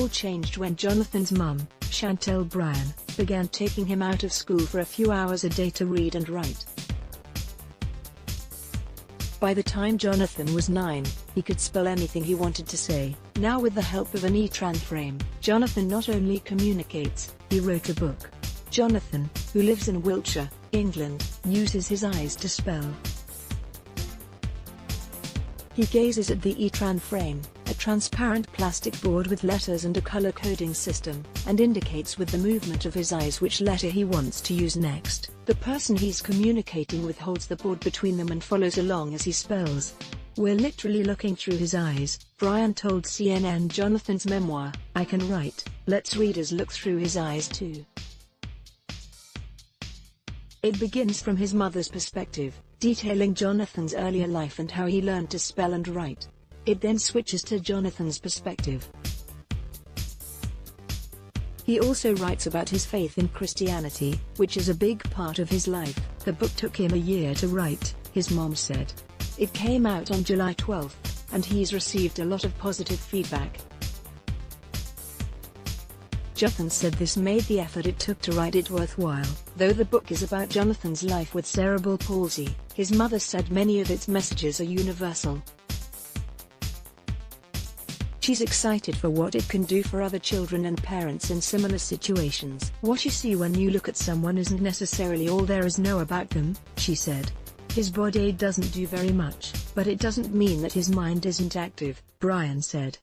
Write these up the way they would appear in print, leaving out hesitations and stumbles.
all changed when Jonathan's mum, Chantel Bryan, began taking him out of school for a few hours a day to read and write. By the time Jonathan was 9, he could spell anything he wanted to say. Now with the help of an e-tran frame, Jonathan not only communicates, he wrote a book. Jonathan, who lives in Wiltshire, England, uses his eyes to spell. He gazes at the e-tran frame, a transparent plastic board with letters and a color coding system, and indicates with the movement of his eyes which letter he wants to use next. The person he's communicating with holds the board between them and follows along as he spells. "We're literally looking through his eyes," Bryan told CNN. Jonathan's memoir, I Can Write, lets readers look through his eyes too. It begins from his mother's perspective, detailing Jonathan's earlier life and how he learned to spell and write. It then switches to Jonathan's perspective. He also writes about his faith in Christianity, which is a big part of his life. The book took him a year to write, his mom said. It came out on July 12, and he's received a lot of positive feedback. Jonathan said this made the effort it took to write it worthwhile. Though the book is about Jonathan's life with cerebral palsy, his mother said many of its messages are universal. She's excited for what it can do for other children and parents in similar situations. "What you see when you look at someone isn't necessarily all there is know about them," she said. "His body doesn't do very much, but it doesn't mean that his mind isn't active," Bryan said.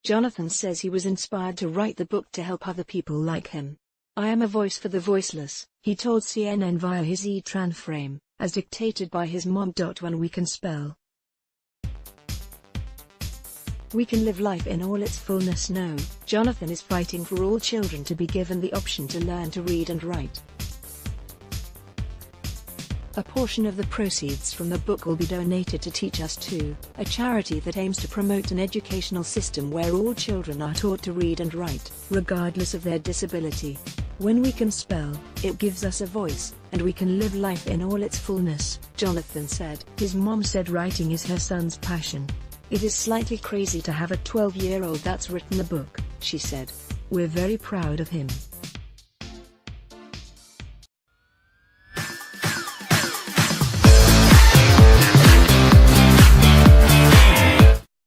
Jonathan says he was inspired to write the book to help other people like him. "I am a voice for the voiceless," he told CNN via his e-tran frame, as dictated by his mom. "When we can spell, we can live life in all its fullness." No, Jonathan is fighting for all children to be given the option to learn to read and write. A portion of the proceeds from the book will be donated to Teach Us Too, a charity that aims to promote an educational system where all children are taught to read and write, regardless of their disability. "When we can spell, it gives us a voice, and we can live life in all its fullness," Jonathan said. His mom said writing is her son's passion. "It is slightly crazy to have a 12-year-old that's written a book," she said. "We're very proud of him."